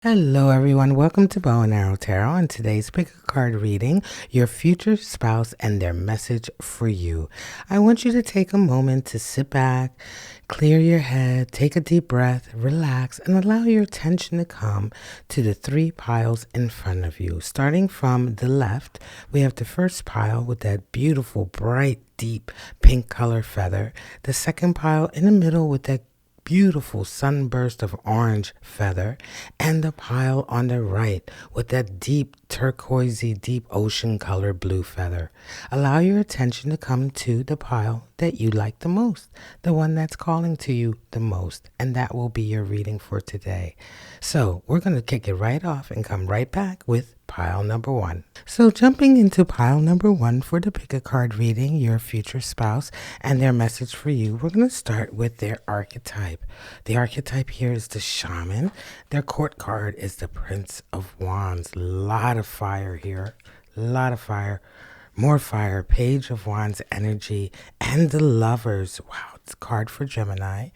Hello, everyone. Welcome to Bow and Arrow Tarot. And today's pick a card reading, your future spouse and their message for you. I want you to take a moment to sit back, clear your head, take a deep breath, relax, and allow your attention to come to the three piles in front of you. Starting from the left, we have the first pile with that beautiful, bright, deep pink color feather. The second pile in the middle with that beautiful sunburst of orange feather, and the pile on the right with that deep turquoisey, deep ocean color blue feather. Allow your attention to come to the pile that you like the most, the one that's calling to you the most, and that will be your reading for today. So we're going to kick it right off and come right back with pile number one. So jumping into pile number one for the pick a card reading, your future spouse and their message for you, we're going to start with their archetype. The archetype here is the shaman. Their court card is the Prince of Wands. A lot of fire here. A lot of fire. More fire. Page of Wands energy. And the Lovers. Wow, it's a card for Gemini.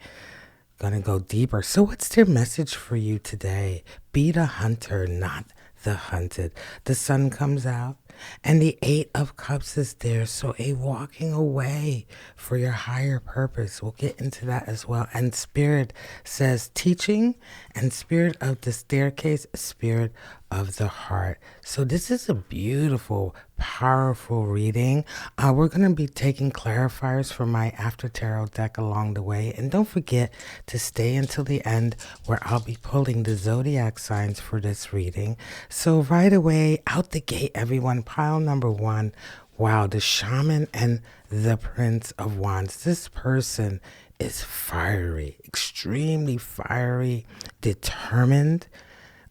Gonna go deeper. So what's their message for you today? Be the hunter, not the hunted. The sun comes out and the Eight of Cups is there. So a walking away for your higher purpose. We'll get into that as well. And Spirit says teaching, and Spirit of the staircase, Spirit of the heart. So this is a beautiful, powerful reading. We're going to be taking clarifiers from my After Tarot deck along the way. And don't forget to stay until the end where I'll be pulling the zodiac signs for this reading. So right away, out the gate, everyone, pile number one. Wow, the shaman and the Prince of Wands. This person is fiery, extremely fiery, determined,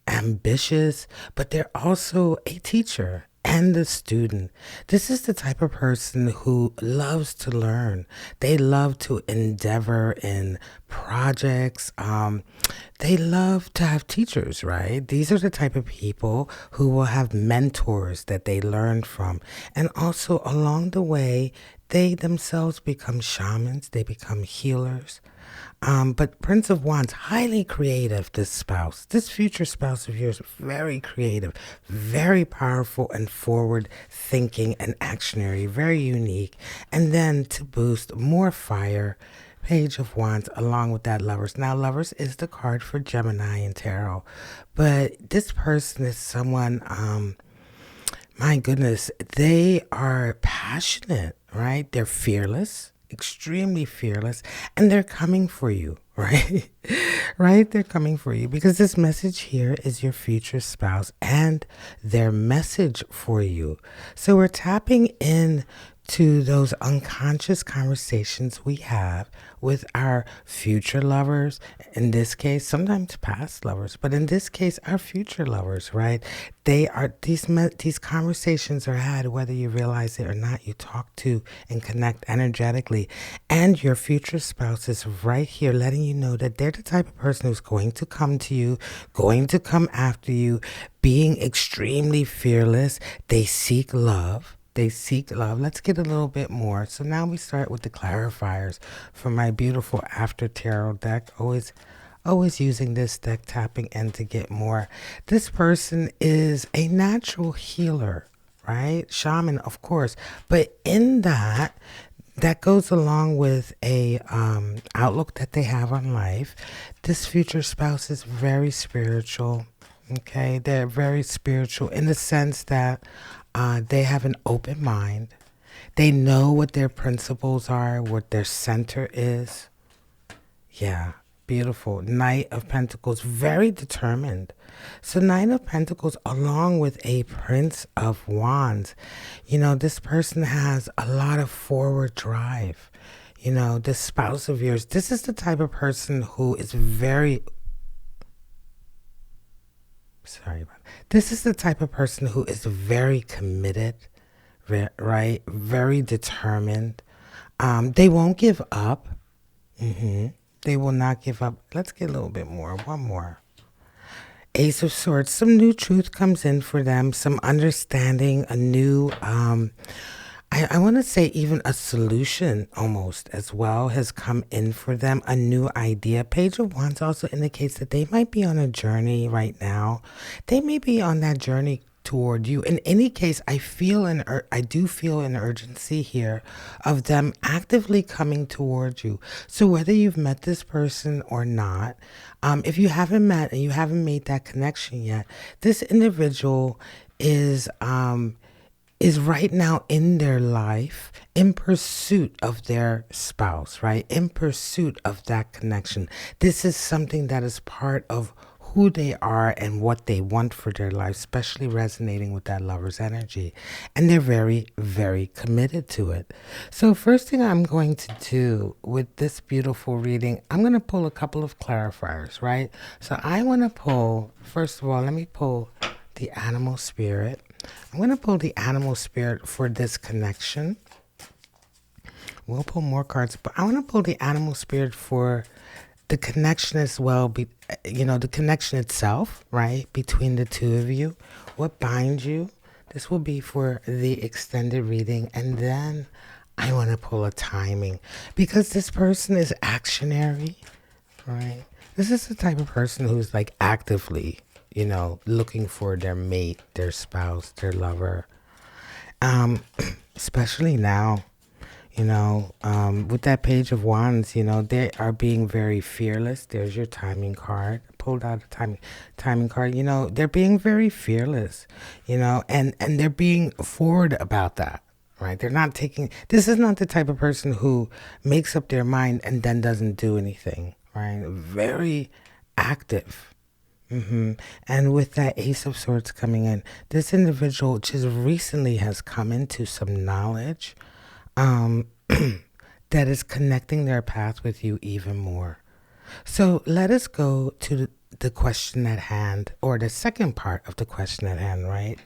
ambitious, but they're also a teacher and a student. This is the type of person who loves to learn. They love to endeavor in projects. They love to have teachers, right? These are the type of people who will have mentors that they learn from. And also along the way, they themselves become shamans. They become healers. But Prince of Wands, highly creative, this spouse. This future spouse of yours, very creative, very powerful and forward thinking and actionary, very unique. And then to boost, more fire, Page of Wands along with that Lovers. Now, Lovers is the card for Gemini in tarot. But this person is someone, my goodness, they are passionate, right? They're fearless, extremely fearless, and they're coming for you, right? Right? They're coming for you because this message here is your future spouse and their message for you. So we're tapping in to those unconscious conversations we have with our future lovers. In this case, sometimes past lovers, but in this case, our future lovers, right? They are these conversations are had whether you realize it or not. You talk to and connect energetically, and your future spouse is right here letting you know that they're the type of person who's going to come to you, going to come after you, being extremely fearless. They seek love. They seek love. Let's get a little bit more. So now we start with the clarifiers from my beautiful After Tarot deck. Always using this deck, tapping in to get more. This person is a natural healer, right? Shaman, of course. But in that goes along with a outlook that they have on life. This future spouse is very spiritual. Okay, they're very spiritual in the sense that they have an open mind. They know what their principles are, what their center is. Yeah, beautiful. Knight of Pentacles, very determined. So Knight of Pentacles along with a Prince of Wands. You know, this person has a lot of forward drive. You know, this spouse of yours, this is the type of person who is very... Sorry about that. This is the type of person who is very committed, right? Very determined. They won't give up. They will not give up. Let's get a little bit more. One more. Ace of Swords. Some new truth comes in for them. Some understanding. A new I want to say even a solution almost as well has come in for them, a new idea. Page of Wands also indicates that they might be on a journey right now. They may be on that journey toward you. In any case, I do feel an urgency here of them actively coming towards you. So whether you've met this person or not, if you haven't met and you haven't made that connection yet, this individual is right now in their life in pursuit of their spouse, right? In pursuit of that connection. This is something that is part of who they are and what they want for their life, especially resonating with that lover's energy. And they're very, very committed to it. So first thing I'm going to do with this beautiful reading, I'm going to pull a couple of clarifiers, right? So I want to pull, first of all, let me pull the animal spirit. I'm going to pull the animal spirit for this connection. We'll pull more cards, but I want to pull the animal spirit for the connection as well. The connection itself, right, between the two of you. What binds you? This will be for the extended reading. And then I want to pull a timing because this person is actionary, right? This is the type of person who's like actively looking for their mate, their spouse, their lover. Especially now, with that Page of Wands, they are being very fearless. There's your timing card. Pulled out a timing card. They're being very fearless, and they're being forward about that, right? This is not the type of person who makes up their mind and then doesn't do anything, right? Very active. And with that Ace of Swords coming in, this individual just recently has come into some knowledge that is connecting their path with you even more. So let us go to the question at hand, or the second part of the question at hand, right?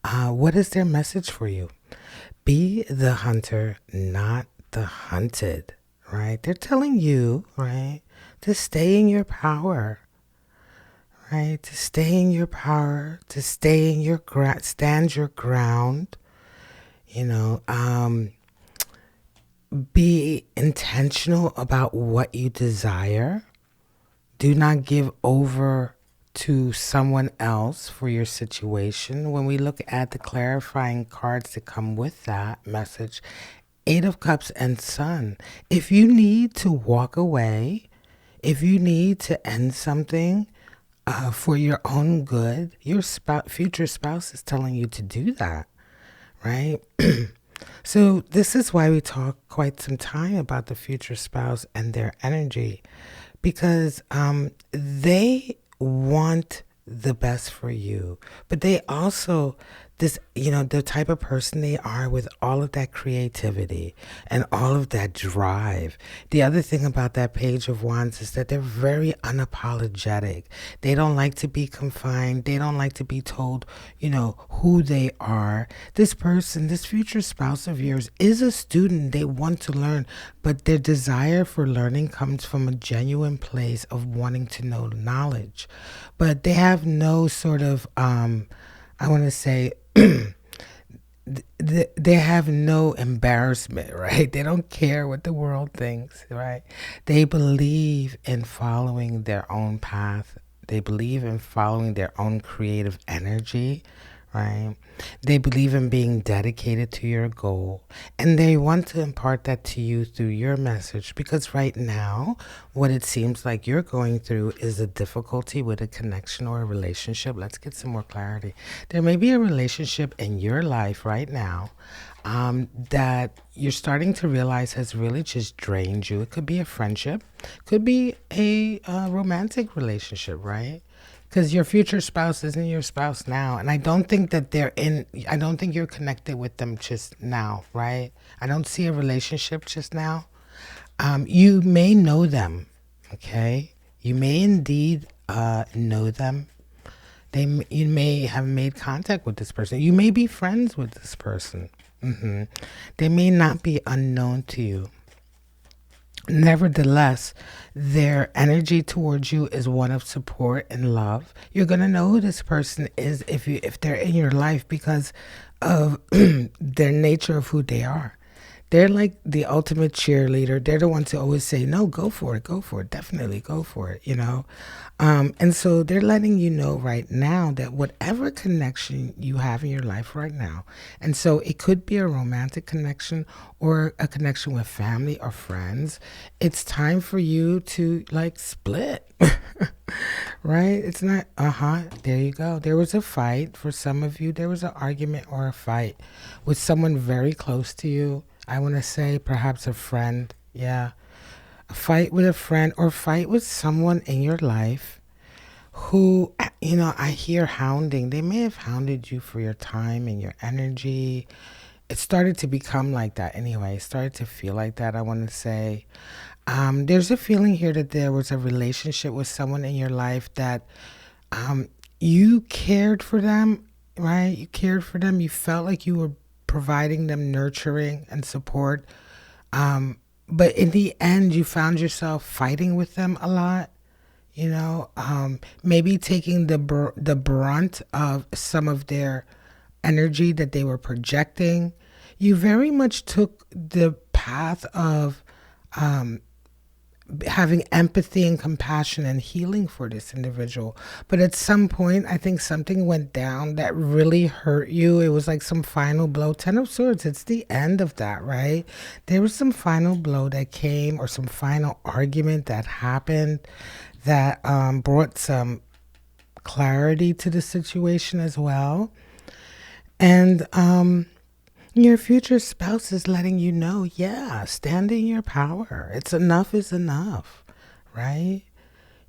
What is their message for you? Be the hunter, not the hunted, right? They're telling you, right, to stay in your power. Right, to stay in your power, to stay in your stand your ground, be intentional about what you desire. Do not give over to someone else for your situation. When we look at the clarifying cards that come with that message, Eight of Cups and Sun. If you need to walk away, if you need to end something, for your own good, your future spouse is telling you to do that, right? So this is why we talk quite some time about the future spouse and their energy, because they want the best for you, but they also, the type of person they are with all of that creativity and all of that drive. The other thing about that Page of Wands is that they're very unapologetic. They don't like to be confined. They don't like to be told, who they are. This person, this future spouse of yours, is a student. They want to learn, but their desire for learning comes from a genuine place of wanting to know knowledge. But they have no sort of, I want to say, they have no embarrassment, right? They don't care what the world thinks, right? They believe in following their own path. They believe in following their own creative energy, right? They believe in being dedicated to your goal, and they want to impart that to you through your message, because right now, what it seems like you're going through is a difficulty with a connection or a relationship. Let's get some more clarity. There may be a relationship in your life right now that you're starting to realize has really just drained you. It could be a friendship, could be a romantic relationship, right? Because your future spouse isn't your spouse now. And I don't think that I don't think you're connected with them just now, right? I don't see a relationship just now. You may know them, okay? You may indeed know them. You may have made contact with this person. You may be friends with this person. They may not be unknown to you. Nevertheless, their energy towards you is one of support and love. You're gonna know who this person is if they're in your life because of their nature of who they are. They're like the ultimate cheerleader. They're the ones who always say, no, go for it, definitely go for it, you know? And so they're letting you know right now that whatever connection you have in your life right now, and so it could be a romantic connection or a connection with family or friends, it's time for you to like split. Right? It's not, there you go. There was a fight for some of you. There was an argument or a fight with someone very close to you. I want to say perhaps a friend. Yeah. A fight with a friend or fight with someone in your life who, I hear hounding. They may have hounded you for your time and your energy. It started to become like that anyway. It started to feel like that, I want to say. There's a feeling here that there was a relationship with someone in your life that you cared for them, right? You cared for them. You felt like you were providing them nurturing and support. But in the end, you found yourself fighting with them a lot. Maybe taking the brunt of some of their energy that they were projecting. You very much took the path of having empathy and compassion and healing for this individual. But at some point, I think something went down that really hurt you. It was like some final blow. Ten of Swords, it's the end of that, right? There was some final blow that came or some final argument that happened that brought some clarity to the situation as well. And your future spouse is letting you know, yeah, stand in your power. It's enough is enough, right?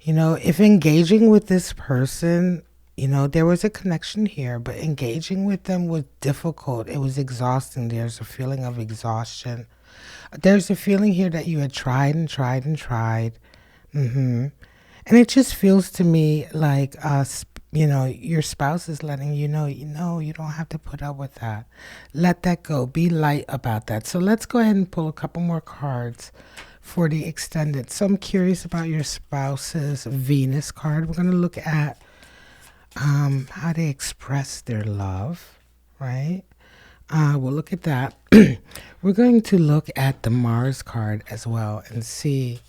If engaging with this person, there was a connection here, but engaging with them was difficult. It was exhausting. There's a feeling of exhaustion. There's a feeling here that you had tried and tried and tried. And it just feels to me like, your spouse is letting you know, you don't have to put up with that. Let that go. Be light about that. So let's go ahead and pull a couple more cards for the extended. So I'm curious about your spouse's Venus card. We're going to look at how they express their love, right? We'll look at that. We're going to look at the Mars card as well and see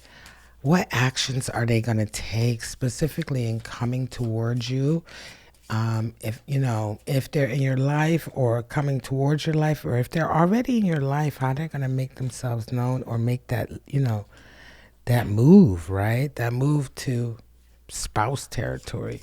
what actions are they going to take specifically in coming towards you? If they're in your life or coming towards your life, or if they're already in your life, how they're going to make themselves known or make that, that move, right? That move to spouse territory.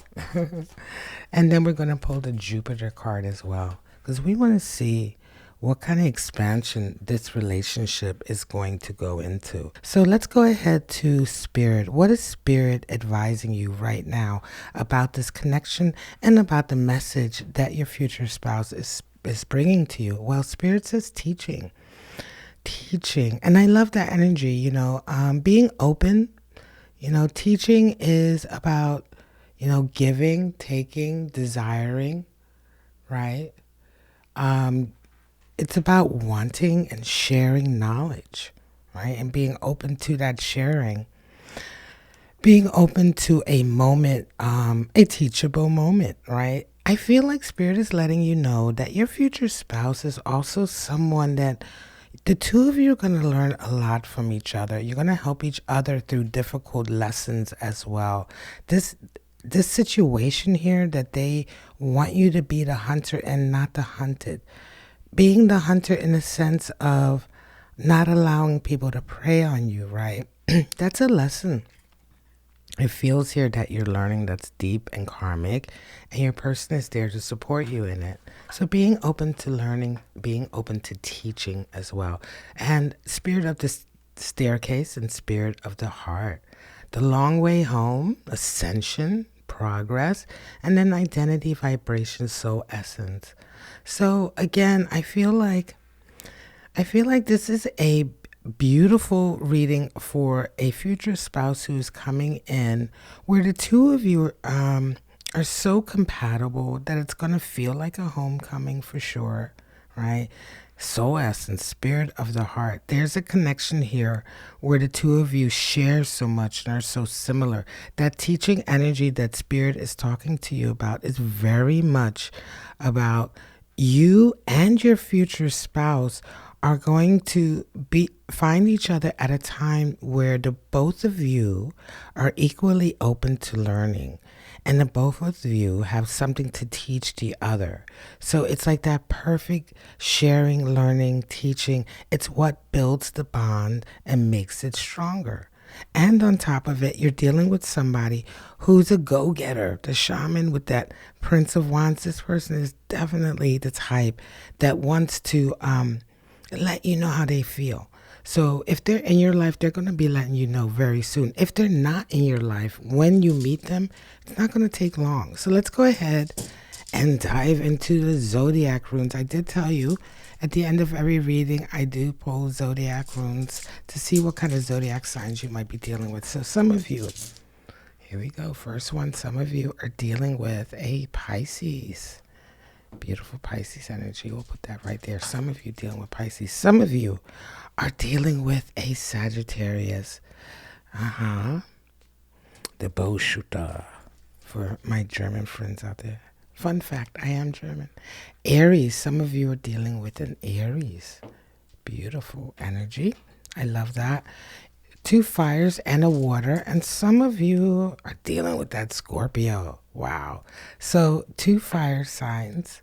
And then we're going to pull the Jupiter card as well, because we want to see what kind of expansion this relationship is going to go into. So let's go ahead to Spirit. What is Spirit advising you right now about this connection and about the message that your future spouse is bringing to you? Well, Spirit says teaching. And I love that energy, being open. Teaching is about, giving, taking, desiring, right? It's about wanting and sharing knowledge, right? And being open to that sharing. Being open to a moment, a teachable moment, right? I feel like Spirit is letting you know that your future spouse is also someone that the two of you are going to learn a lot from each other. You're going to help each other through difficult lessons as well. This situation here that they want you to be the hunter and not the hunted. Being the hunter in the sense of not allowing people to prey on you, right? That's a lesson. It feels here that you're learning that's deep and karmic, and your person is there to support you in it. So being open to learning, being open to teaching as well. And Spirit of the staircase and Spirit of the heart. The long way home, ascension, progress, and then identity, vibration, soul essence. So again, I feel like this is a beautiful reading for a future spouse who's coming in, where the two of you are so compatible that it's going to feel like a homecoming for sure, right? soul essence, spirit of the heart. There's a connection here where the two of you share so much and are so similar. That teaching energy that spirit is talking to you about is very much about you and your future spouse are going to find each other at a time where the both of you are equally open to learning, and the both of you have something to teach the other. So it's like that perfect sharing, learning, teaching. It's what builds the bond and makes it stronger. And on top of it, you're dealing with somebody who's a go-getter, the shaman with that Prince of Wands. This person is definitely the type that wants to let you know how they feel. So if they're in your life, they're going to be letting you know very soon. If they're not in your life, when you meet them, it's not going to take long. So let's go ahead and dive into the zodiac runes. I did tell you at the end of every reading, I do pull zodiac runes to see what kind of zodiac signs you might be dealing with. So some of you, here we go. First one, some of you are dealing with a Pisces. Beautiful Pisces energy. We'll put that right there. Some of you dealing with Pisces. Some of you are dealing with a Sagittarius. The bow shooter for my German friends out there. Fun fact, I am German. Aries. Some of you are dealing with an Aries. Beautiful energy. I love that. 2 fires and a water. And some of you are dealing with that Scorpio. Wow. So 2 fire signs,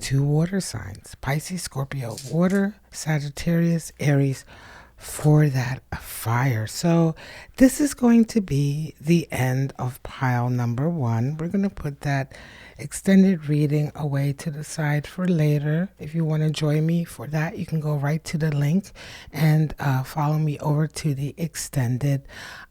2 water signs. Pisces, Scorpio, water, Sagittarius, Aries, for that fire. So this is going to be the end of pile number 1. We're going to put that extended reading away to the side for later. If you want to join me for that, you can go right to the link and follow me over to the extended.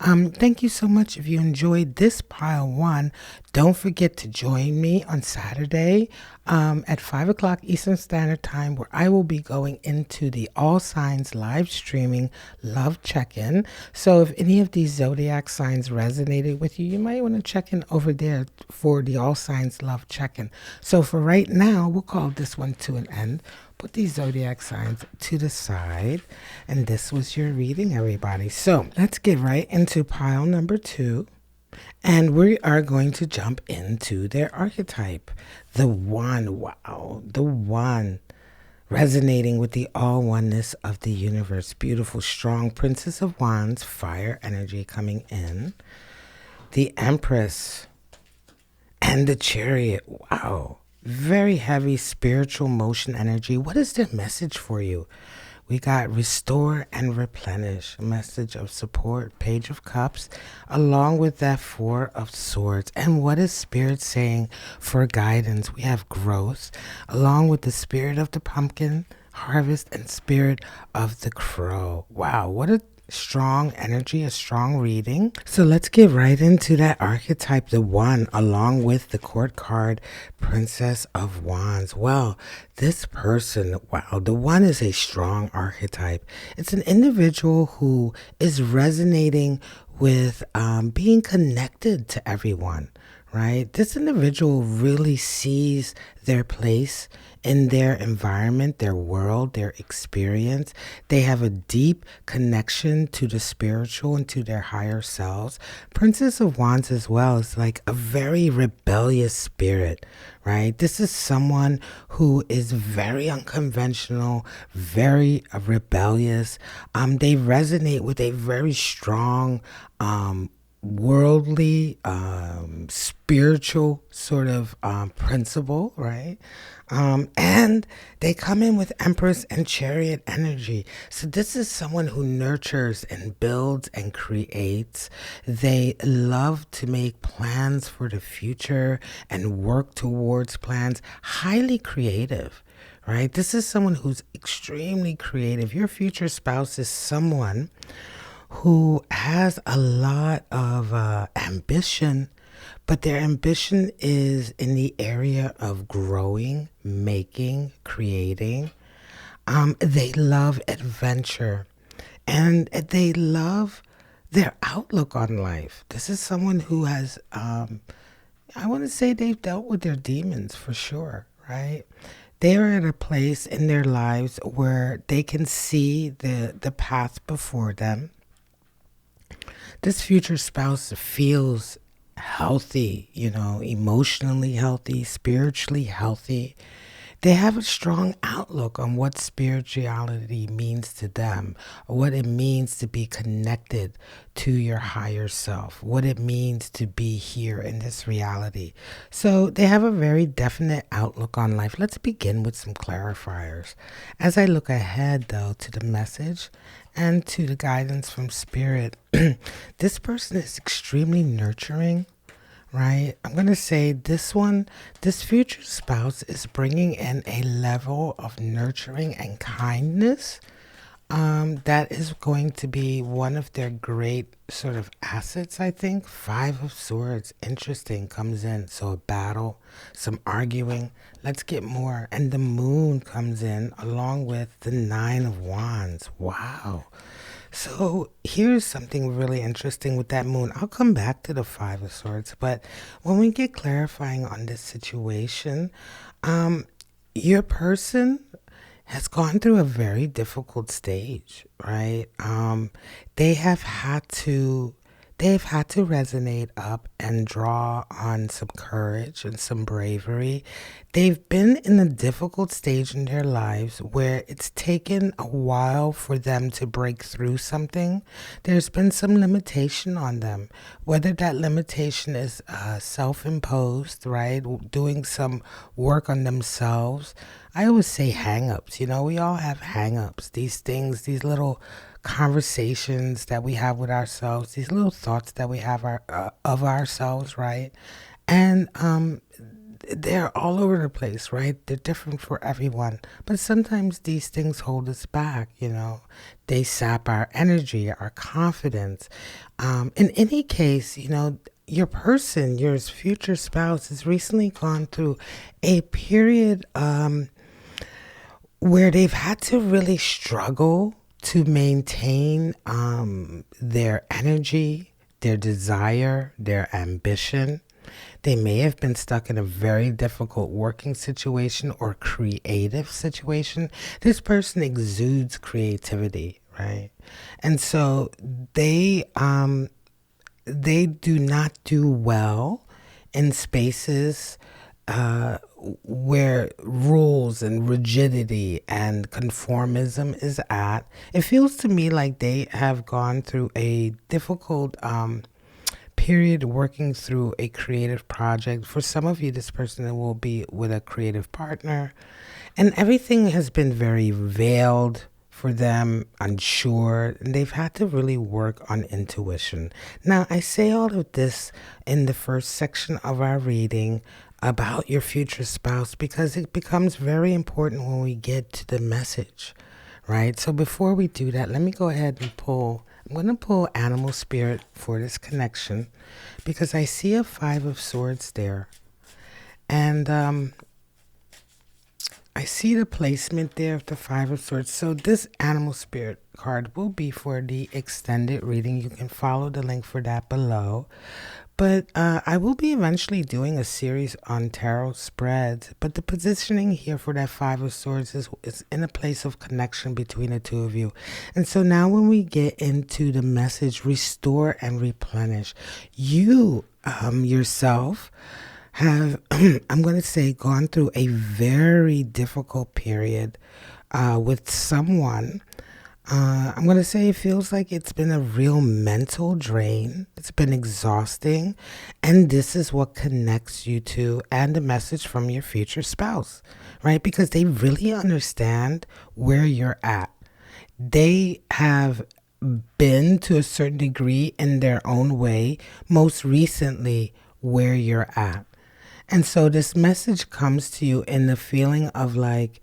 Thank you so much. If you enjoyed this pile 1, don't forget to join me on Saturday at 5 o'clock Eastern Standard Time, where I will be going into the All Signs live streaming love check-in. So if any of these zodiac signs resonated with you, you might want to check in over there for the All Signs love check-in. So for right now, we'll call this one to an end. Put these zodiac signs to the side. And this was your reading, everybody. So let's get right into pile number 2. And we are going to jump into their archetype. The One. Wow. The One. Resonating with the all oneness of the universe. Beautiful, strong Princess of Wands. Fire energy coming in. The Empress. And the Chariot. Wow. Very heavy spiritual motion energy. What is their message for you? We got restore and replenish, a message of support, Page of Cups, along with that 4 of Swords. And what is Spirit saying for guidance? We have growth, along with the Spirit of the Pumpkin, Harvest, and Spirit of the Crow. Wow, what a strong energy, a strong reading. So let's get right into that archetype, the One, along with the court card, Princess of Wands. Well, this person, wow, the One is a strong archetype. It's an individual who is resonating with being connected to everyone, right? This individual really sees their place in their environment, their world, their experience. They have a deep connection to the spiritual and to their higher selves. Princess of Wands as well is like a very rebellious spirit, right? This is someone who is very unconventional, very rebellious. They resonate with a very strong, worldly, spiritual sort of principle, right? And they come in with Empress and Chariot energy. So this is someone who nurtures and builds and creates. They love to make plans for the future and work towards plans. Highly creative, right? This is someone who's extremely creative. Your future spouse is someone who has a lot of ambition, but their ambition is in the area of growing, making, creating. They love adventure, and they love their outlook on life. This is someone who has, I want to say they've dealt with their demons for sure, right? they are at a place in their lives where they can see the path before them. This future spouse feels healthy, emotionally healthy, spiritually healthy. They have a strong outlook on what spirituality means to them, what it means to be connected to your higher self, what it means to be here in this reality. So they have a very definite outlook on life. Let's begin with some clarifiers. As I look ahead, though, to the message and to the guidance from Spirit, this person is extremely nurturing. Right? I'm going to say this future spouse is bringing in a level of nurturing and kindness that is going to be one of their great sort of assets, I think. 5 of Swords, interesting, comes in. So a battle, some arguing. Let's get more. And the Moon comes in along with the 9 of Wands. Wow. So here's something really interesting with that Moon. I'll come back to the 5 of Swords, but when we get clarifying on this situation, your person has gone through a very difficult stage, right? They've had to resonate up and draw on some courage and some bravery. They've been in a difficult stage in their lives where it's taken a while for them to break through something. There's been some limitation on them, whether that limitation is self-imposed, right? Doing some work on themselves. I always say hang-ups. We all have hang-ups. These things, these little conversations that we have with ourselves, these little thoughts that we have of ourselves, right? And they're all over the place, right? They're different for everyone. But sometimes these things hold us back, They sap our energy, our confidence. In any case, your person, your future spouse, has recently gone through a period where they've had to really struggle to maintain their energy, their desire, their ambition. They may have been stuck in a very difficult working situation or creative situation. This person exudes creativity, right? And so they do not do well in spaces where rules and rigidity and conformism is at. It feels to me like they have gone through a difficult period working through a creative project. For some of you, this person will be with a creative partner, and everything has been very veiled for them, unsure, and they've had to really work on intuition. Now, I say all of this in the first section of our reading about your future spouse because it becomes very important when we get to the message, right? So before we do that, let me go ahead and I'm going to pull Animal Spirit for this connection because I see a 5 of Swords there. And I see the placement there of the 5 of Swords. So this Animal Spirit card will be for the extended reading. You can follow the link for that below. But I will be eventually doing a series on tarot spreads. But the positioning here for that 5 of Swords is in a place of connection between the two of you. And so now when we get into the message, restore and replenish, you yourself have, I'm going to say, gone through a very difficult period with someone. I'm going to say it feels like it's been a real mental drain. It's been exhausting. And this is what connects you to and the message from your future spouse, right? Because they really understand where you're at. They have been to a certain degree in their own way, most recently where you're at. And so this message comes to you in the feeling of like,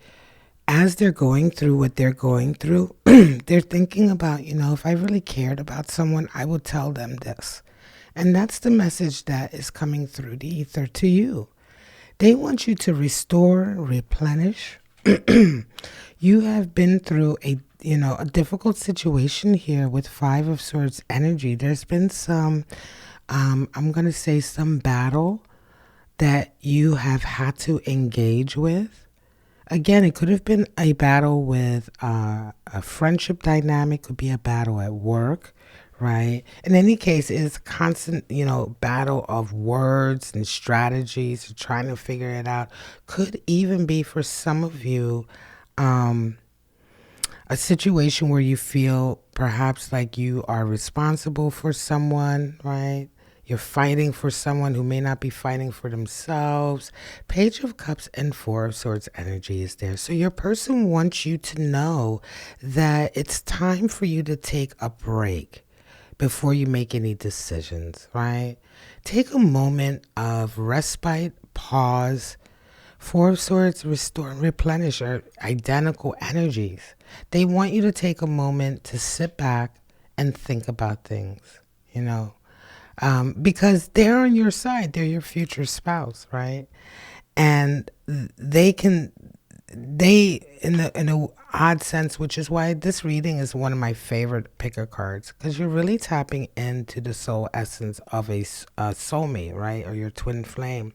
as they're going through what they're going through, they're thinking about, if I really cared about someone, I would tell them this. And that's the message that is coming through the ether to you. They want you to restore, replenish. You have been through a difficult situation here with 5 of Swords energy. There's been some, I'm going to say some battle that you have had to engage with. Again, it could have been a battle with a friendship dynamic, could be a battle at work, right? In any case, it's a constant, battle of words and strategies, trying to figure it out. Could even be for some of you, a situation where you feel perhaps like you are responsible for someone, right? You're fighting for someone who may not be fighting for themselves. Page of Cups and Four of Swords energy is there. So your person wants you to know that it's time for you to take a break before you make any decisions, right? Take a moment of respite, pause. Four of Swords, restore and replenish are identical energies. They want you to take a moment to sit back and think about things, because they're on your side. They're your future spouse, right? And they in a odd sense, which is why this reading is one of my favorite picker cards, because you're really tapping into the soul essence of a soulmate, right? Or your twin flame.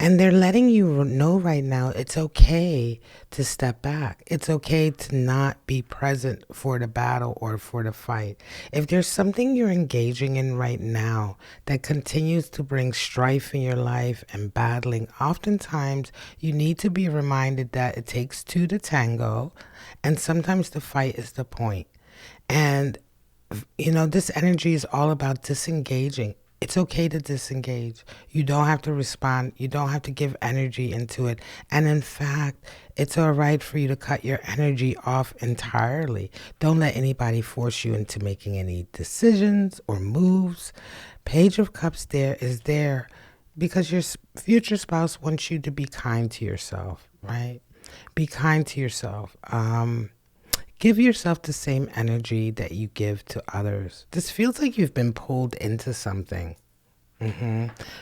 And they're letting you know right now it's okay to step back. It's okay to not be present for the battle or for the fight. If there's something you're engaging in right now that continues to bring strife in your life and battling, oftentimes you need to be reminded that it takes two to tango, and sometimes the fight is the point. And, this energy is all about disengaging. It's okay to disengage. You don't have to respond. You don't have to give energy into it. And in fact, it's all right for you to cut your energy off entirely. Don't let anybody force you into making any decisions or moves. Page of Cups is there because your future spouse wants you to be kind to yourself, right? Be kind to yourself. Give yourself the same energy that you give to others. This feels like you've been pulled into something.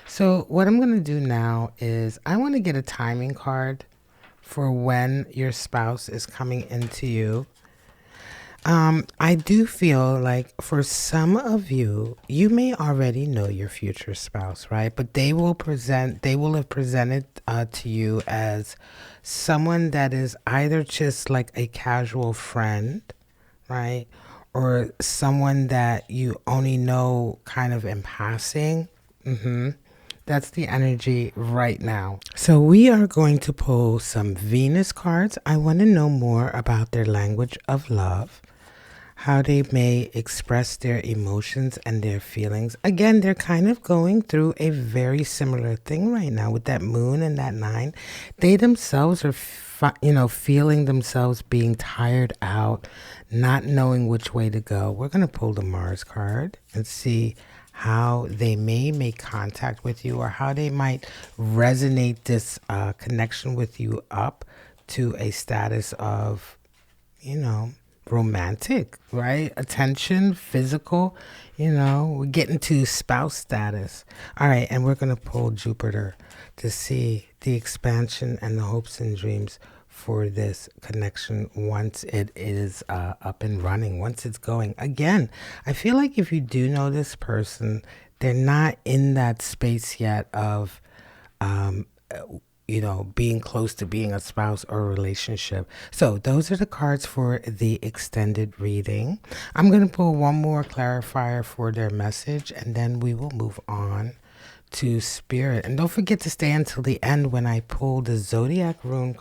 So what I'm going to do now is I want to get a timing card for when your spouse is coming into you. I do feel like for some of you, you may already know your future spouse, right? But they will have presented to you as someone that is either just like a casual friend, right? Or someone that you only know kind of in passing. That's the energy right now. So we are going to pull some Venus cards. I want to know more about their language of love, how they may express their emotions and their feelings. Again, they're kind of going through a very similar thing right now with that moon and that 9. They themselves are, feeling themselves being tired out, not knowing which way to go. We're going to pull the Mars card and see how they may make contact with you, or how they might resonate this connection with you up to a status of, romantic, right? Attention, physical, we're getting to spouse status. All right, and we're going to pull Jupiter to see the expansion and the hopes and dreams for this connection once it is up and running, once it's going. Again, I feel like if you do know this person, they're not in that space yet of being close to being a spouse or a relationship. So those are the cards for the extended reading. I'm going to pull one more clarifier for their message, and then we will move on to spirit. And don't forget to stay until the end when I pull the zodiac runes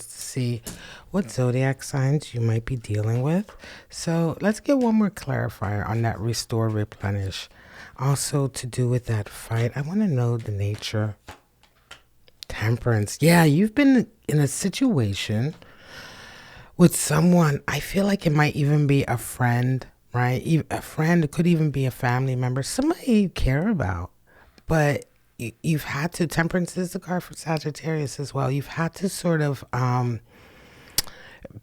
to see what zodiac signs you might be dealing with. So let's get one more clarifier on that restore, replenish. Also to do with that fight, I want to know the nature. Temperance. Yeah, you've been in a situation with someone. I feel like it might even be a friend, right? A friend. It could even be a family member, somebody you care about. But you've had to, temperance is the card for Sagittarius as well. You've had to sort of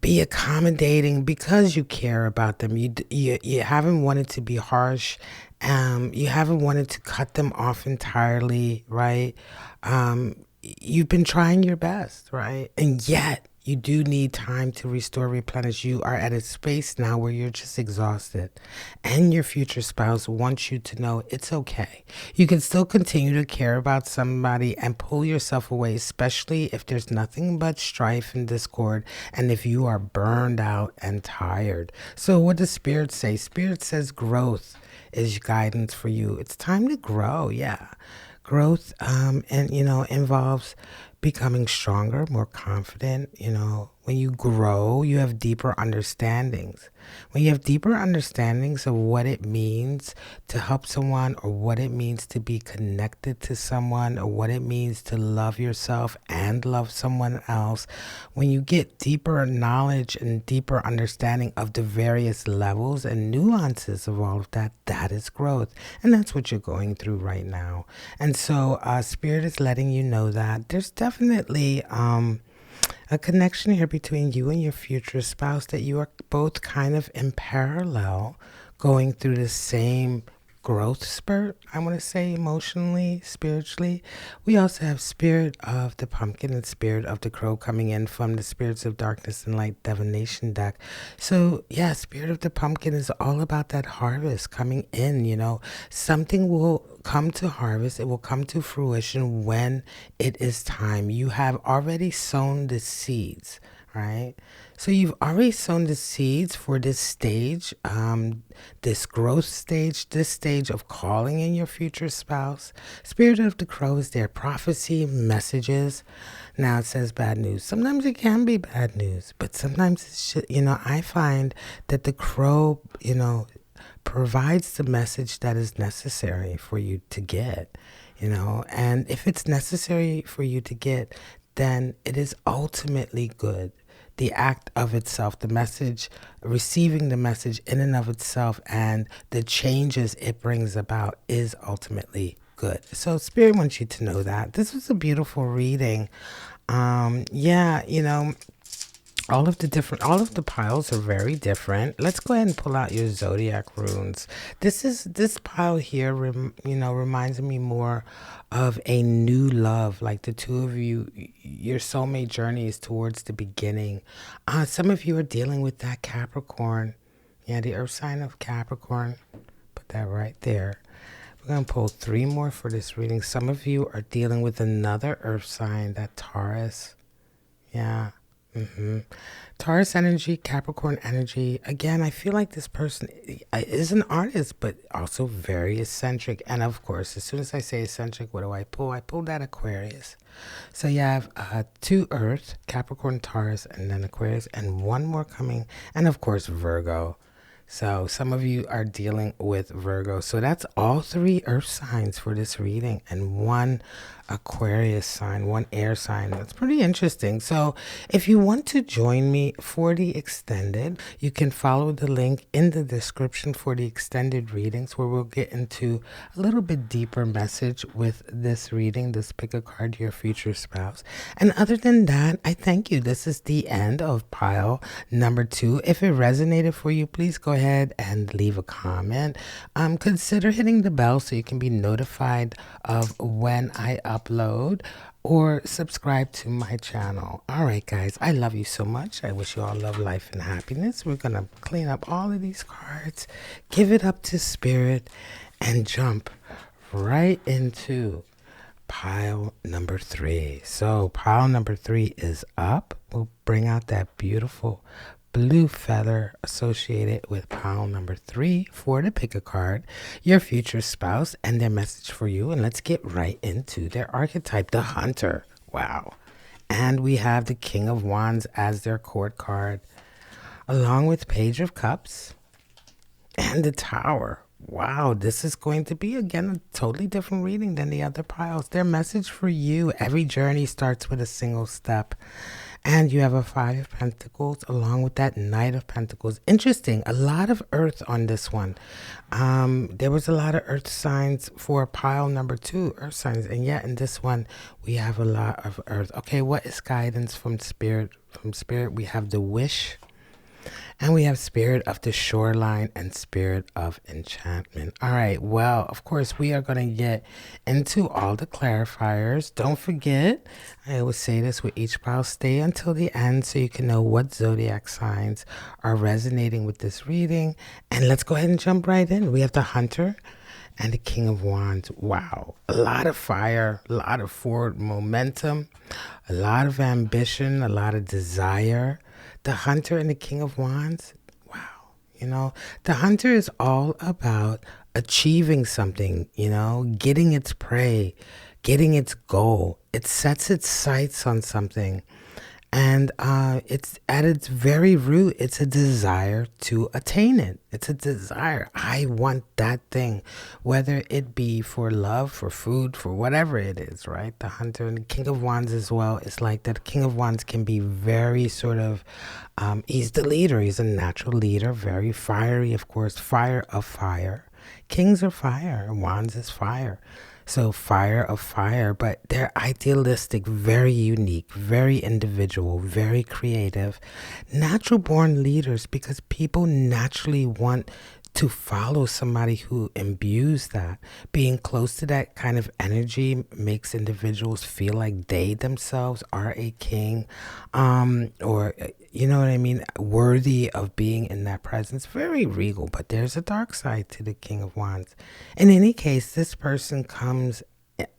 be accommodating because you care about them. You haven't wanted to be harsh. You haven't wanted to cut them off entirely, right? You've been trying your best, right? And yet You do need time to restore, replenish. You are at a space now where you're just exhausted. And your future spouse wants you to know it's okay. You can still continue to care about somebody and pull yourself away, especially if there's nothing but strife and discord and if you are burned out and tired. So what does Spirit say? Spirit says growth is guidance for you. It's time to grow. Yeah. Growth, and, involves becoming stronger, more confident. When you grow, you have deeper understandings. When you have deeper understandings of what it means to help someone, or what it means to be connected to someone, or what it means to love yourself and love someone else, when you get deeper knowledge and deeper understanding of the various levels and nuances of all of that, that is growth. And that's what you're going through right now. And so Spirit is letting you know that there's definitely a connection here between you and your future spouse, that you are both kind of in parallel going through the same growth spurt, I want to say, emotionally, spiritually. We also have Spirit of the Pumpkin and Spirit of the Crow coming in from the Spirits of Darkness and Light Divination deck. So yeah, Spirit of the Pumpkin is all about that harvest coming in. Something will come to harvest. It will come to fruition when it is time. You have already sown the seeds, right? So you've already sown the seeds for this stage, this growth stage, this stage of calling in your future spouse. Spirit of the Crow is there. Prophecy, messages. Now it says bad news. Sometimes it can be bad news, but sometimes it's just, I find that the crow, provides the message that is necessary for you to get, and if it's necessary for you to get, then it is ultimately good. The act of itself, the message, receiving the message in and of itself, and the changes it brings about is ultimately good. So Spirit wants you to know that. This was a beautiful reading. All of the piles are very different. Let's go ahead and pull out your zodiac runes. This pile here, reminds me more of a new love, like the two of you, your soulmate journey is towards the beginning. Some of you are dealing with that Capricorn. Yeah, the earth sign of Capricorn. Put that right there. We're going to pull 3 more for this reading. Some of you are dealing with another earth sign, that Taurus. Yeah. Taurus energy, Capricorn energy. Again, I feel like this person is an artist, but also very eccentric. And of course, as soon as I say eccentric, what do I pull? I pull that Aquarius. So you have 2 Earth, Capricorn, Taurus, and then Aquarius, and 1 more coming. And of course, Virgo. So some of you are dealing with Virgo. So that's all 3 earth signs for this reading, and 1 Aquarius sign, 1 air sign. That's pretty interesting. So if you want to join me for the extended, you can follow the link in the description for the extended readings, where we'll get into a little bit deeper message with this reading, this pick a card, your future spouse. And other than that, I thank you. This is the end of pile number 2. If it resonated for you, please go ahead and leave a comment. Consider hitting the bell so you can be notified of when I upload, or subscribe to my channel. All right, guys, I love you so much. I wish you all love, life, and happiness. We're gonna clean up all of these cards, give it up to Spirit, and jump right into pile number 3. So pile number 3 is up. We'll bring out that beautiful blue feather associated with pile number 3 for the pick a card, your future spouse, and their message for you. And let's get right into their archetype, the Hunter. Wow. And we have the King of Wands as their court card, along with Page of Cups and the Tower. Wow, this is going to be, again, a totally different reading than the other piles. Their message for you: every journey starts with a single step. And you have a 5 of Pentacles along with that Knight of Pentacles. Interesting. A lot of earth on this one. There was a lot of earth signs for pile number 2, earth signs. And yet in this one, we have a lot of earth. Okay, what is guidance from Spirit? From Spirit, we have the Wish. And we have Spirit of the Shoreline and Spirit of Enchantment. All right, well, of course, we are going to get into all the clarifiers. Don't forget, I always say this with each pile, stay until the end so you can know what zodiac signs are resonating with this reading. And let's go ahead and jump right in. We have the Hunter and the King of Wands. Wow, a lot of fire, a lot of forward momentum, a lot of ambition, a lot of desire. The Hunter and the King of Wands, wow. You know, the Hunter is all about achieving something, you know, getting its prey, getting its goal. It sets its sights on something. And it's at its very root, it's a desire to attain it. It's a desire. I want that thing, whether it be for love, for food, for whatever it is, right? The Hunter and the King of Wands as well. It's like that King of Wands can be very sort of, he's the leader. He's a natural leader, very fiery, of course, fire of fire. Kings are fire, Wands is fire. So fire of fire, but they're idealistic, very unique, very individual, very creative, natural born leaders, because people naturally want to follow somebody who imbues that. Being close to that kind of energy makes individuals feel like they themselves are a king, or you know what I mean, worthy of being in that presence. Very regal, but there's a dark side to the King of Wands. In any case, this person comes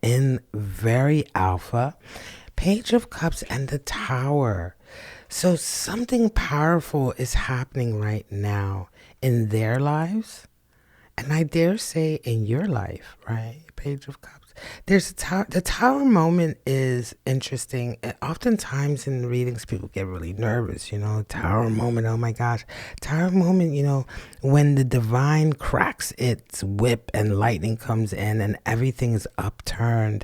in very alpha, Page of Cups and the Tower. So something powerful is happening right now in their lives, and I dare say in your life, right? Page of Cups. There's a tower. The Tower moment is interesting. Oftentimes in readings, people get really nervous, you know, Tower moment, oh my gosh. Tower moment, you know, when the divine cracks its whip and lightning comes in and everything is upturned,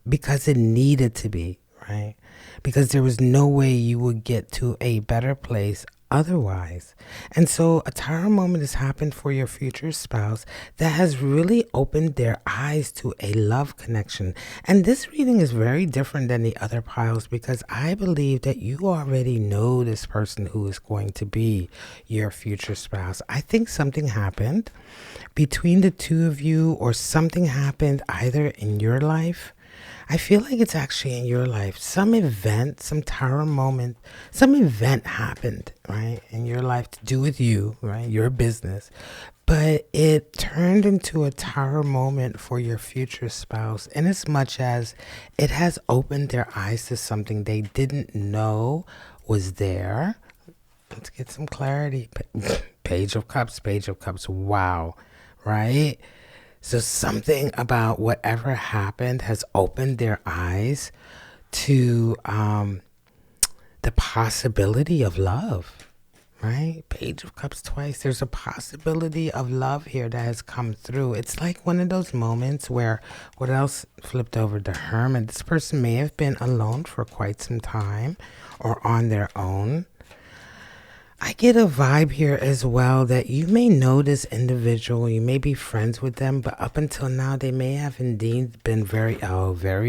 because it needed to be, right? Because there was no way you would get to a better place otherwise. And so a Tower moment has happened for your future spouse that has really opened their eyes to a love connection. And this reading is very different than the other piles, because I believe that you already know this person who is going to be your future spouse. I think something happened between the two of you, or something happened either in your life. I feel like it's actually in your life. Some event, some Tower moment, some event happened, right, in your life to do with you, right, your business. But it turned into a Tower moment for your future spouse, in as much as it has opened their eyes to something they didn't know was there. Let's get some clarity. Page of Cups, Page of Cups. Wow, right? So something about whatever happened has opened their eyes to the possibility of love, right? Page of Cups twice. There's a possibility of love here that has come through. It's like one of those moments where, what else flipped over? The Hermit. This person may have been alone for quite some time, or on their own. I get a vibe here as well that you may know this individual, you may be friends with them, but up until now they may have indeed been very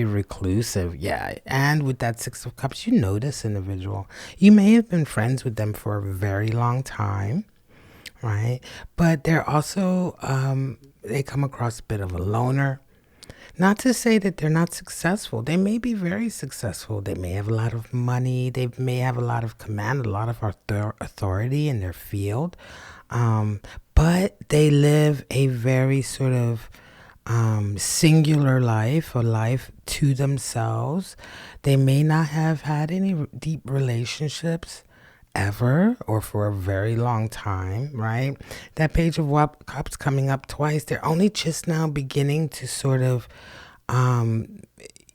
reclusive. Yeah, and with that Six of Cups, you know this individual. You may have been friends with them for a very long time, right? But they're also, they come across a bit of a loner. Not to say that they're not successful. They may be very successful. They may have a lot of money. They may have a lot of command, a lot of authority in their field. But they live a very sort of singular life, a life to themselves. They may not have had any deep relationships ever, or for a very long time, right? That Page of Cups coming up twice. They're only just now beginning to sort of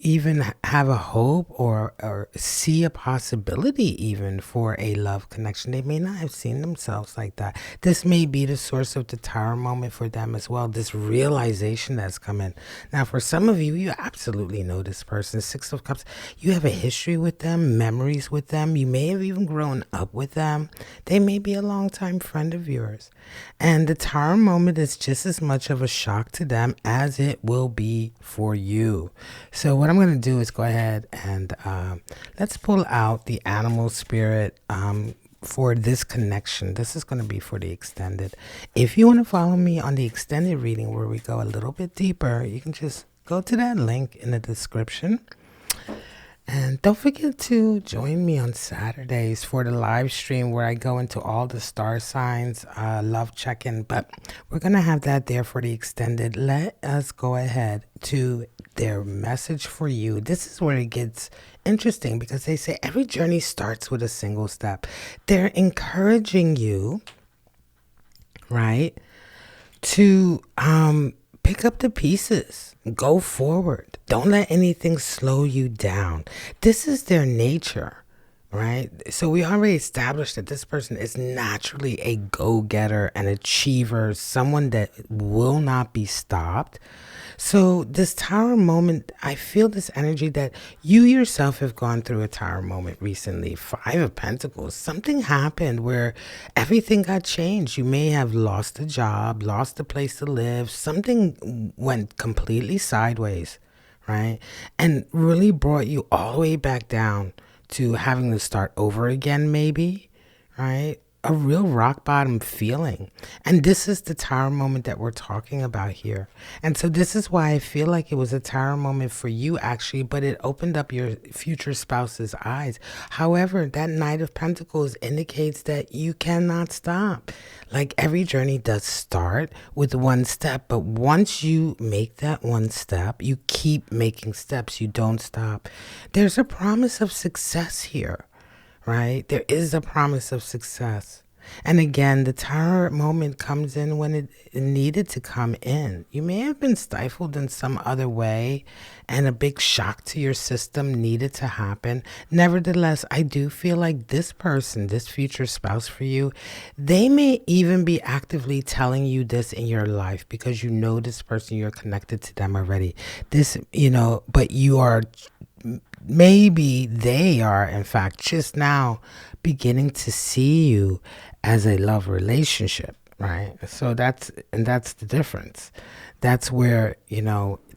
even have a hope, or see a possibility even for a love connection. They may not have seen themselves like that. This may be the source of the Tower moment for them as well, this realization that's coming. Now, for some of you, you absolutely know this person. Six of Cups, you have a history with them, memories with them. You may have even grown up with them. They may be a longtime friend of yours. And the Tower moment is just as much of a shock to them as it will be for you. So what I'm going to do is go ahead and let's pull out the animal spirit for this connection. This is going to be for the extended. If you want to follow me on the extended reading where we go a little bit deeper, you can just go to that link in the description. And don't forget to join me on Saturdays for the live stream where I go into all the star signs, love check-in. But we're going to have that there for the extended. Let us go ahead to their message for you. This is where it gets interesting because they say every journey starts with a single step. They're encouraging you, right, to pick up the pieces, go forward. Don't let anything slow you down. This is their nature, right? So we already established that this person is naturally a go-getter, an achiever, someone that will not be stopped. So this Tower moment, I feel this energy that you yourself have gone through a Tower moment recently. 5 of Pentacles. Something happened where everything got changed. You may have lost a job, lost a place to live. Something went completely sideways, right? And really brought you all the way back down to having to start over again, maybe, right? A real rock bottom feeling. And this is the Tower moment that we're talking about here. And so this is why I feel like it was a Tower moment for you actually, but it opened up your future spouse's eyes. However, that Knight of Pentacles indicates that you cannot stop. Like every journey does start with one step, but once you make that one step, you keep making steps. You don't stop. There's a promise of success here. Right? There is a promise of success. And again, the Tower moment comes in when it needed to come in. You may have been stifled in some other way and a big shock to your system needed to happen. Nevertheless, I do feel like this person, this future spouse for you, they may even be actively telling you this in your life because you know this person, you're connected to them already. This, but you are... Maybe they are, in fact, just now beginning to see you as a love relationship, right? So that's the difference. That's where,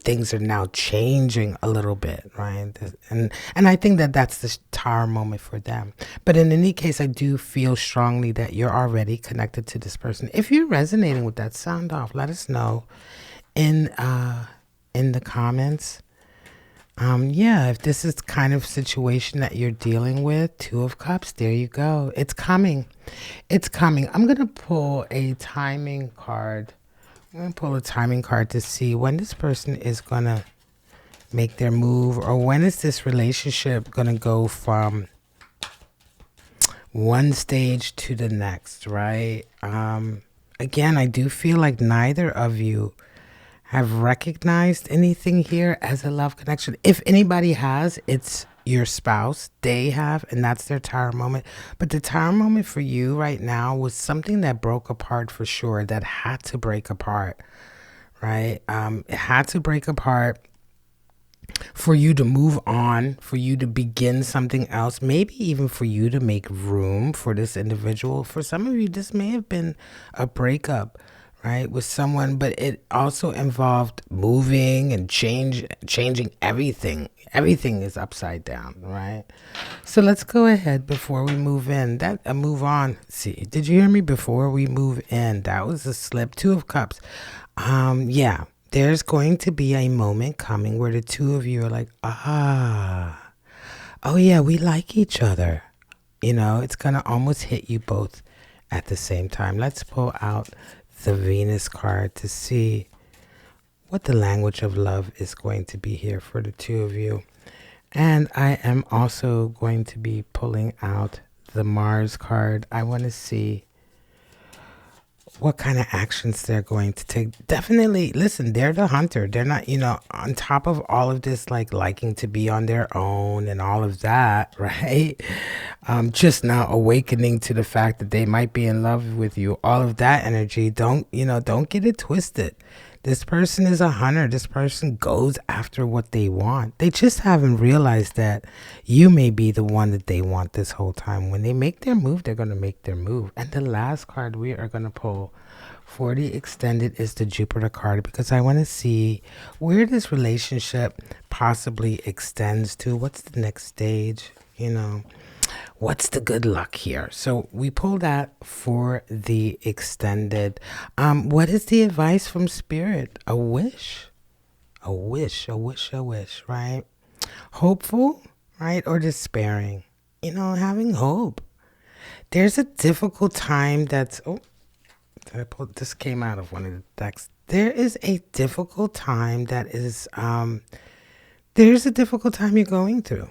things are now changing a little bit, right? And I think that that's the Tower moment for them. But in any case, I do feel strongly that you're already connected to this person. If you're resonating with that, sound off. Let us know in the comments. If this is the kind of situation that you're dealing with, 2 of Cups, there you go. It's coming. It's coming. I'm going to pull a timing card. I'm going to pull a timing card to see when this person is going to make their move, or when is this relationship going to go from one stage to the next, right? Again, I do feel like neither of you have recognized anything here as a love connection. If anybody has, it's your spouse. They have, and that's their Tower moment. But the Tower moment for you right now was something that broke apart for sure, that had to break apart, right? It had to break apart for you to move on, for you to begin something else, maybe even for you to make room for this individual. For some of you, this may have been a breakup, right, with someone, but it also involved moving and changing everything. Everything is upside down, right? So let's go ahead before we move in. Move on. See, did you hear me? Before we move in, that was a slip. 2 of Cups. There's going to be a moment coming where the 2 of you are like, oh yeah, we like each other. It's gonna almost hit you both at the same time. Let's pull out the Venus card to see what the language of love is going to be here for the 2 of you. And I am also going to be pulling out the Mars card. I want to see what kind of actions they're going to take. Definitely, listen, they're the hunter. They're not, on top of all of this, like liking to be on their own and all of that, right? Just now awakening to the fact that they might be in love with you. All of that energy, don't get it twisted. This person is a hunter. This person goes after what they want. They just haven't realized that you may be the one that they want this whole time. When they make their move, they're going to make their move. And the last card we are going to pull for the extended is the Jupiter card, because I want to see where this relationship possibly extends to. What's the next stage? What's the good luck here? So we pulled that for the extended. What is the advice from Spirit? A wish. A wish, a wish, a wish, right? Hopeful, right? Or despairing. Having hope. There's a difficult time that's, this came out of one of the decks. There is a difficult time that is, there's a difficult time you're going through.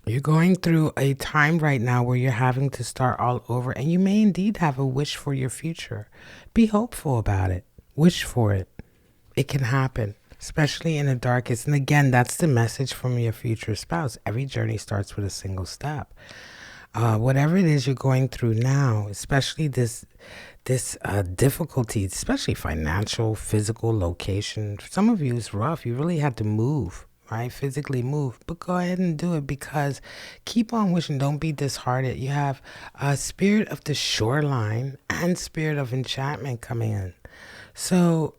You're going through a time right now where you're having to start all over, and you may indeed have a wish for your future. Be hopeful about it. Wish for it. It can happen, especially in the darkest. And again, that's the message from your future spouse. Every journey starts with a single step. Whatever it is you're going through now, especially this difficulty, especially financial, physical, location. For some of you, it's rough. You really had to move, right? Physically move, but go ahead and do it, because keep on wishing. Don't be disheartened. You have a spirit of the shoreline and spirit of enchantment coming in. So,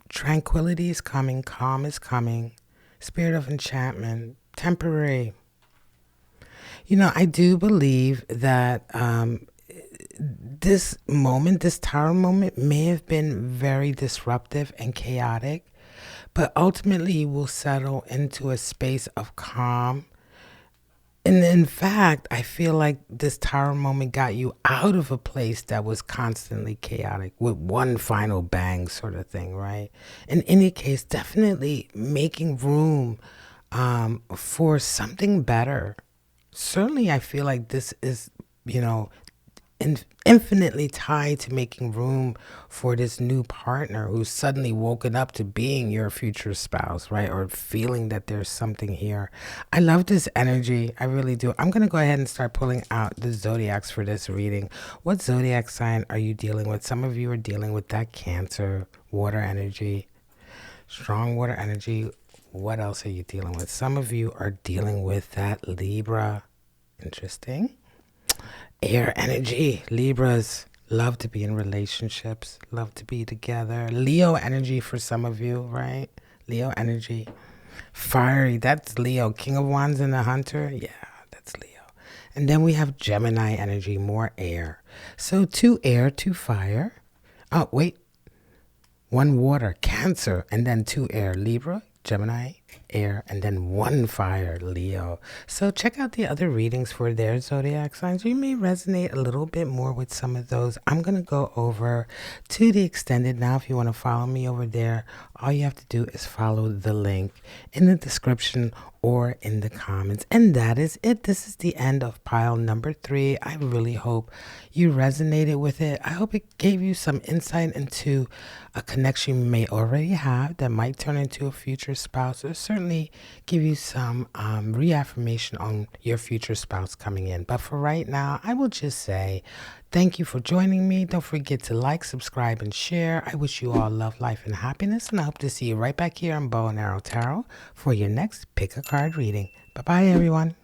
tranquility is coming, calm is coming, spirit of enchantment, temporary. I do believe that this moment, this tower moment, may have been very disruptive and chaotic, but ultimately you will settle into a space of calm. And in fact, I feel like this tower moment got you out of a place that was constantly chaotic with one final bang sort of thing, right? In any case, definitely making room for something better. Certainly, I feel like this is, infinitely tied to making room for this new partner who's suddenly woken up to being your future spouse, right? Or feeling that there's something here. I love this energy. I really do. I'm going to go ahead and start pulling out the zodiacs for this reading. What zodiac sign are you dealing with? Some of you are dealing with that Cancer, water energy, strong water energy. What else are you dealing with? Some of you are dealing with that Libra. Interesting. Air energy. Libras love to be in relationships, love to be together. Leo energy for some of you, right? Leo energy. Fiery. That's Leo. King of Wands and the Hunter. Yeah, that's Leo. And then we have Gemini energy, more air. So 2 air, 2 fire. Oh, wait. 1 water, Cancer, and then 2 air, Libra, Gemini, air, and then 1 fire, Leo. So check out the other readings for their zodiac signs. You may resonate a little bit more with some of those. I'm going to go over to the extended now. If you want to follow me over there, all you have to do is follow the link in the description or in the comments. And that is it. This is the end of pile number 3. I really hope you resonated with it. I hope it gave you some insight into a connection you may already have that might turn into a future spouse, or certainly give you some reaffirmation on your future spouse coming in. But for right now, I will just say thank you for joining me. Don't forget to like, subscribe, and share. I wish you all love, life, and happiness, and I hope to see you right back here on Bow and Arrow Tarot for your next Pick a Card reading. Bye-bye, everyone.